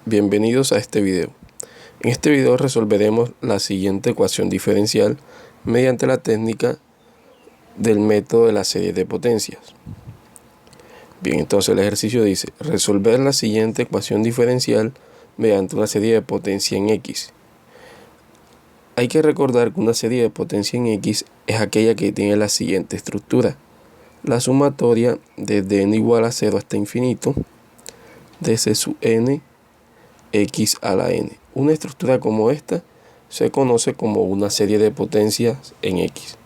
Bienvenidos a este video. En este video resolveremos la siguiente ecuación diferencial mediante la técnica del método de la serie de potencias. Bien, entonces el ejercicio dice resolver la siguiente ecuación diferencial mediante una serie de potencia en X. Hay que recordar que una serie de potencia en X es aquella que tiene la siguiente estructura: la sumatoria desde n igual a 0 hasta infinito de c sub n x a la n. Una estructura como esta se conoce como una serie de potencias en X.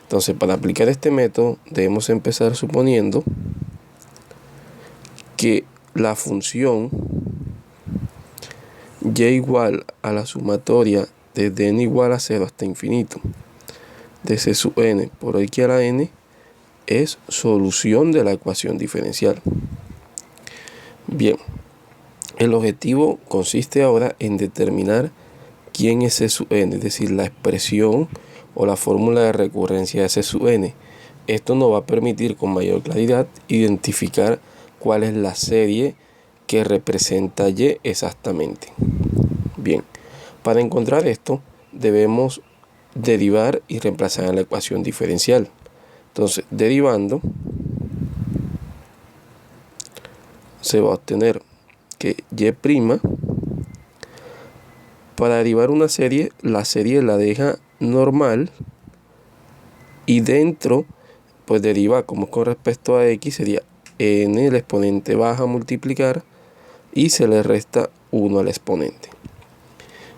Entonces, para aplicar este método debemos empezar suponiendo que la función y igual a la sumatoria desde n igual a 0 hasta infinito de c sub n por x a la n es solución de la ecuación diferencial. Bien, el objetivo consiste ahora en determinar quién es c sub n, es decir, la expresión o la fórmula de recurrencia de c sub n. Esto nos va a permitir con mayor claridad identificar cuál es la serie que representa y exactamente. Bien, para encontrar esto debemos derivar y reemplazar en la ecuación diferencial. Entonces, derivando se va a obtener que y', para derivar una serie, la serie la deja normal y dentro pues deriva como con respecto a x sería n, el exponente baja a multiplicar y se le resta 1 al exponente.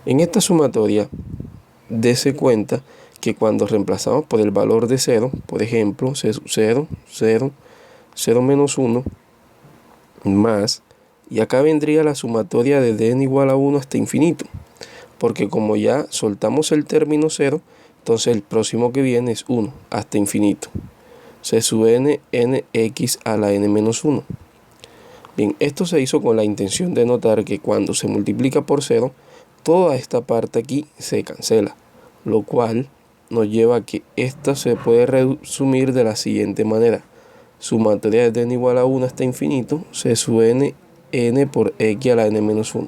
En esta sumatoria dése cuenta que cuando reemplazamos por el valor de 0, por ejemplo 0, 0, 0 menos 1 más, y acá vendría la sumatoria de n igual a 1 hasta infinito, porque como ya soltamos el término 0, entonces el próximo que viene es 1 hasta infinito. C sub n, nx a la n menos 1. Bien, esto se hizo con la intención de notar que cuando se multiplica por 0, toda esta parte aquí se cancela, lo cual nos lleva a que esta se puede resumir de la siguiente manera: sumatoria de n igual a 1 hasta infinito, C sub n, n por x a la n menos 1.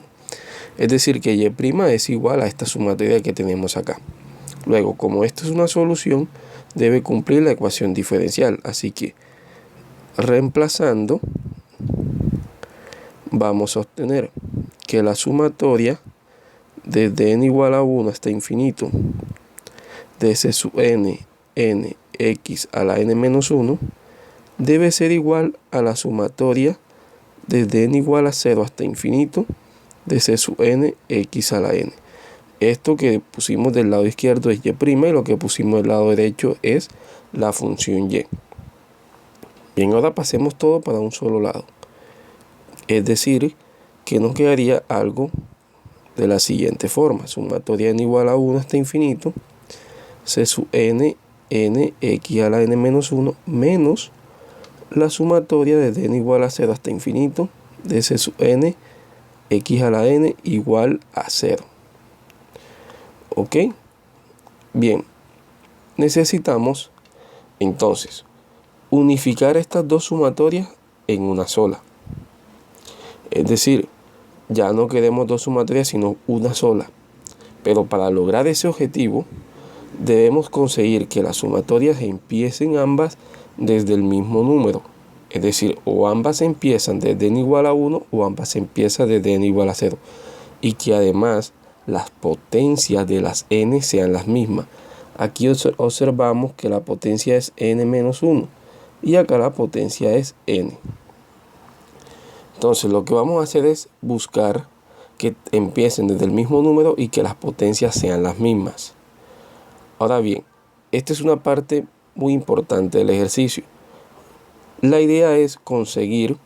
Es decir, que y' es igual a esta sumatoria que tenemos acá. Luego, como esto es una solución, debe cumplir la ecuación diferencial. Así que, reemplazando, vamos a obtener que la sumatoria desde n igual a 1 hasta infinito de c sub n, n, x a la n menos 1 debe ser igual a la sumatoria desde n igual a 0 hasta infinito de c sub n, x a la n. Esto que pusimos del lado izquierdo es y', y lo que pusimos del lado derecho es la función y. Bien, ahora pasemos todo para un solo lado. Es decir, que nos quedaría algo de la siguiente forma: sumatoria n igual a 1 hasta infinito, c sub n, n, x a la n menos 1, menos la sumatoria desde n igual a 0 hasta infinito de c sub n, x a la n igual a 0. ¿Ok? Bien, necesitamos entonces unificar estas dos sumatorias en una sola. Es decir, ya no queremos dos sumatorias sino una sola. Pero para lograr ese objetivo debemos conseguir que las sumatorias empiecen ambas desde el mismo número. Es decir, o ambas empiezan desde n igual a 1 o ambas empiezan desde n igual a 0. Y que además las potencias de las n sean las mismas. Aquí observamos que la potencia es n menos 1 y acá la potencia es n. Entonces lo que vamos a hacer es buscar que empiecen desde el mismo número y que las potencias sean las mismas. Ahora bien, esta es una parte muy importante del ejercicio. La idea es conseguir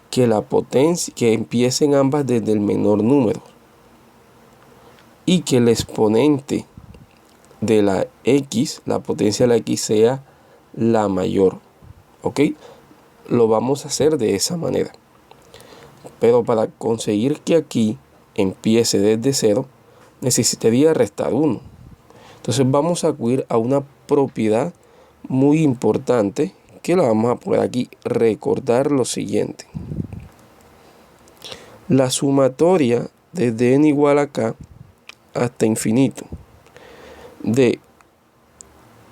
que que empiecen ambas desde el menor número y que el exponente de la x, la potencia de la x, sea la mayor. ¿Ok? Lo vamos a hacer de esa manera. Pero para conseguir que aquí empiece desde 0, necesitaría restar 1. Entonces vamos a acudir a una propiedad muy importante que la vamos a poner aquí: recordar lo siguiente. La sumatoria desde n igual a k hasta infinito de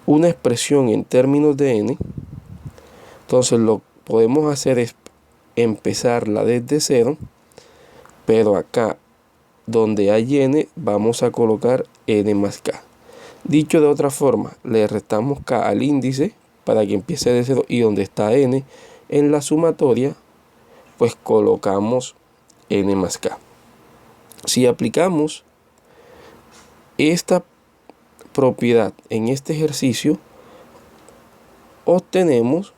una expresión en términos de n, entonces lo que podemos hacer es empezarla desde 0, pero acá donde hay n vamos a colocar n más k. Dicho de otra forma, le restamos k al índice para que empiece de 0 y donde está n en la sumatoria, pues colocamos n más k. Si aplicamos esta propiedad en este ejercicio, obtenemos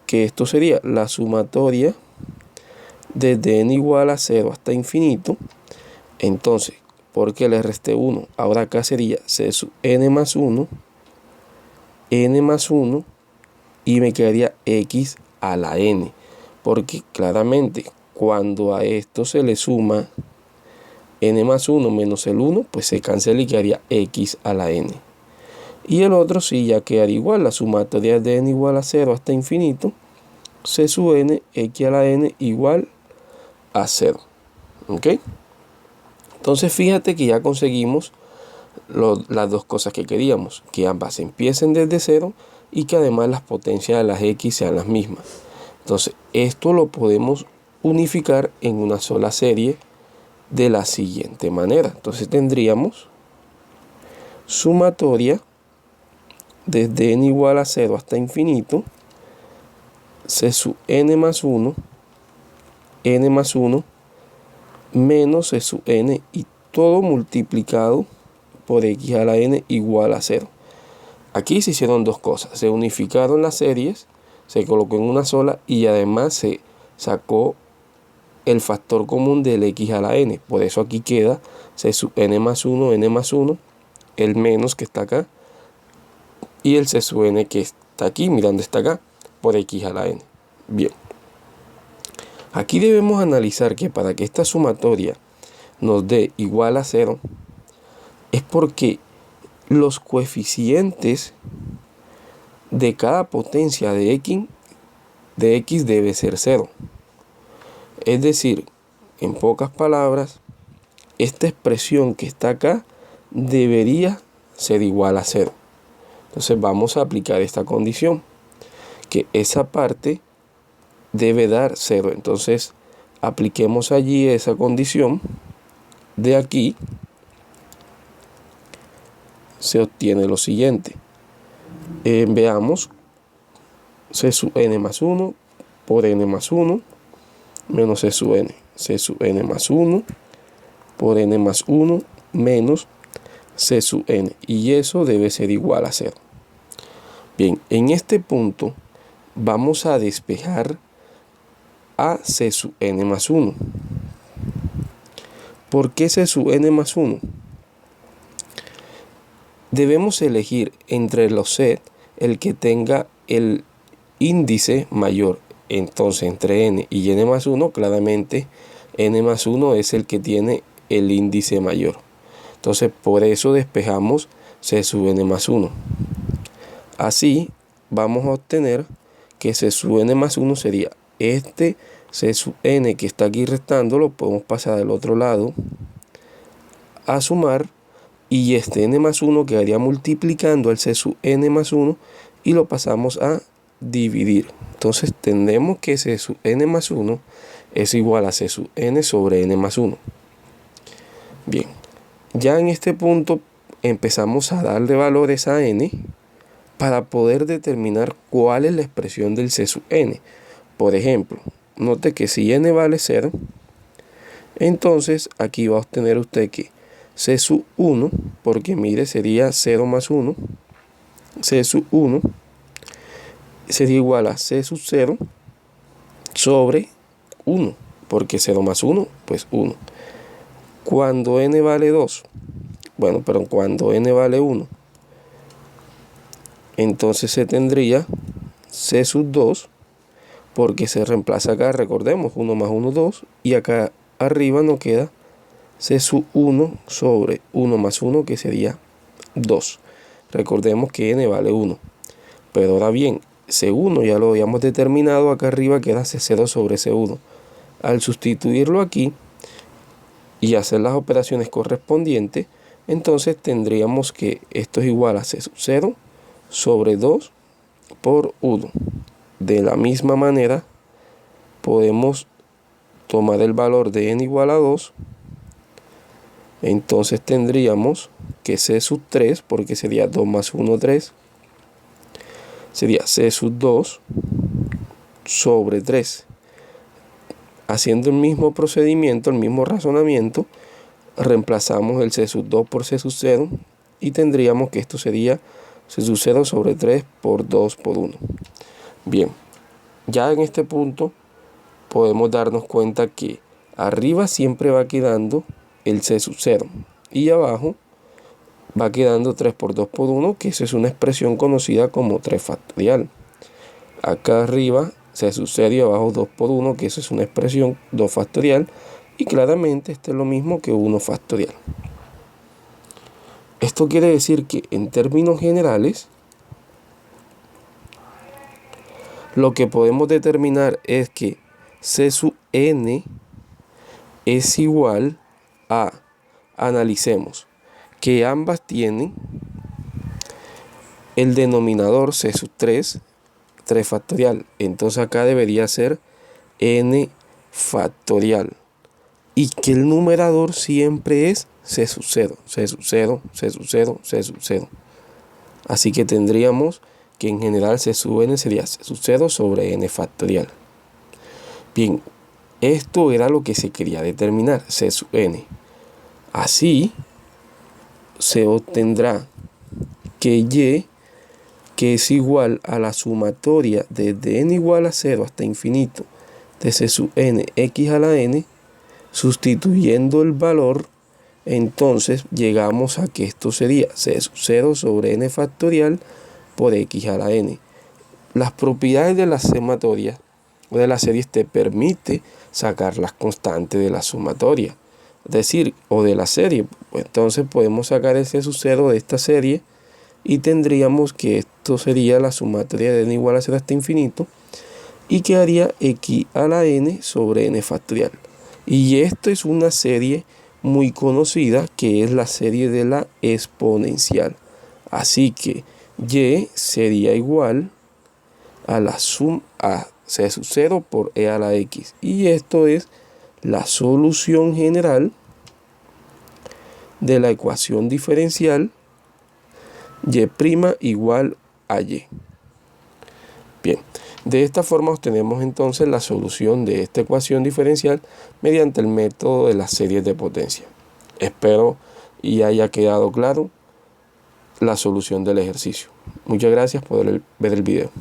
que esto sería la sumatoria desde n igual a 0 hasta infinito. Entonces, porque le resté 1, ahora acá sería c sub n más 1 y me quedaría x a la n, porque claramente cuando a esto se le suma n más 1 menos el 1, pues se cancela y quedaría x a la n. Y el otro sí ya quedaría igual, la sumatoria de n igual a 0 hasta infinito, c sub n, x a la n igual a 0. ¿Ok? Entonces fíjate que ya conseguimos las dos cosas que queríamos, que ambas empiecen desde 0 y que además las potencias de las x sean las mismas. Entonces esto lo podemos unificar en una sola serie de la siguiente manera. Entonces tendríamos sumatoria desde n igual a 0 hasta infinito, c sub n más 1 menos c sub n y todo multiplicado por x a la n igual a 0. Aquí se hicieron dos cosas, se unificaron las series, se colocó en una sola y además se sacó el factor común del x a la n. Por eso aquí queda c sub n más 1, el menos que está acá, y el c sub n que está aquí, mirando está acá, por x a la n. Bien. Aquí debemos analizar que para que esta sumatoria nos dé igual a 0, es porque los coeficientes de cada potencia de x debe ser 0. Es decir, en pocas palabras, esta expresión que está acá debería ser igual a 0. Entonces vamos a aplicar esta condición, que esa parte debe dar 0. Entonces apliquemos allí esa condición. De aquí se obtiene lo siguiente. Veamos, c sub n más 1 por n más 1 menos c sub n más 1 por n más 1 menos c sub n, y eso debe ser igual a 0. Bien, en este punto vamos a despejar a c sub n más 1. ¿Por qué c sub n más 1? Debemos elegir entre los sets el que tenga el índice mayor. Entonces, entre n y n más 1, claramente n más 1 es el que tiene el índice mayor. Entonces, por eso despejamos c sub n más 1. Así, vamos a obtener que c sub n más 1 sería este c sub n que está aquí restando, lo podemos pasar al otro lado a sumar, y este n más 1 quedaría multiplicando al c sub n más 1 y lo pasamos a dividir. Entonces tenemos que c sub n más 1 es igual a c sub n sobre n más 1. Bien, ya en este punto empezamos a darle valores a n para poder determinar cuál es la expresión del c sub n. Por ejemplo, note que si n vale 0, entonces aquí va a obtener usted que c sub 1, porque mire, sería 0 más 1, c sub 1 sería igual a c sub 0 sobre 1, porque 0 más 1, pues 1. Cuando n vale 2, bueno, pero cuando n vale 1, entonces se tendría c sub 2, porque se reemplaza acá, recordemos, 1 más 1, 2, y acá arriba nos queda c sub 1 sobre 1 más 1, que sería 2. Recordemos que n vale 1. Pero ahora bien, C1 ya lo habíamos determinado, acá arriba queda C0 sobre C1. Al sustituirlo aquí, y hacer las operaciones correspondientes, entonces tendríamos que esto es igual a C sub 0 sobre 2 por 1. De la misma manera, podemos tomar el valor de n igual a 2. Entonces tendríamos que C sub 3, porque sería 2 más 1, 3, sería C sub 2 sobre 3. Haciendo el mismo procedimiento, el mismo razonamiento, reemplazamos el C sub 2 por C sub 0 y tendríamos que esto sería C sub 0 sobre 3 por 2 por 1. Bien, ya en este punto podemos darnos cuenta que arriba siempre va quedando el C sub 0 y abajo va quedando 3 por 2 por 1, que esa es una expresión conocida como 3 factorial. Acá arriba C sub 0 y abajo 2 por 1, que eso es una expresión 2 factorial, y claramente esto es lo mismo que 1 factorial. Esto quiere decir que en términos generales lo que podemos determinar es que C sub n es igual a, analicemos, que ambas tienen el denominador C sub 3, 3 factorial. Entonces acá debería ser n factorial. Y que el numerador siempre es C sub 0, C sub 0, C sub 0, C sub 0. Así que tendríamos que en general C sub n sería C sub 0 sobre n factorial. Bien, esto era lo que se quería determinar, C sub n. Así se obtendrá que y, que es igual a la sumatoria desde n igual a 0 hasta infinito de C sub n x a la n, sustituyendo el valor, entonces llegamos a que esto sería C sub 0 sobre n factorial por x a la n. Las propiedades de las sumatorias o de las series te permite sacar las constantes de la sumatoria, es decir, o de la serie. Entonces podemos sacar el C sub 0 de esta serie y tendríamos que esto sería la sumatoria de n igual a 0 hasta infinito y quedaría x a la n sobre n factorial. Y esto es una serie muy conocida, que es la serie de la exponencial. Así que y sería igual a la suma a C sub 0 por e a la x. Y esto es la solución general de la ecuación diferencial y' igual a y. Bien, de esta forma obtenemos entonces la solución de esta ecuación diferencial mediante el método de las series de potencia. Espero y haya quedado claro la solución del ejercicio. Muchas gracias por ver el video.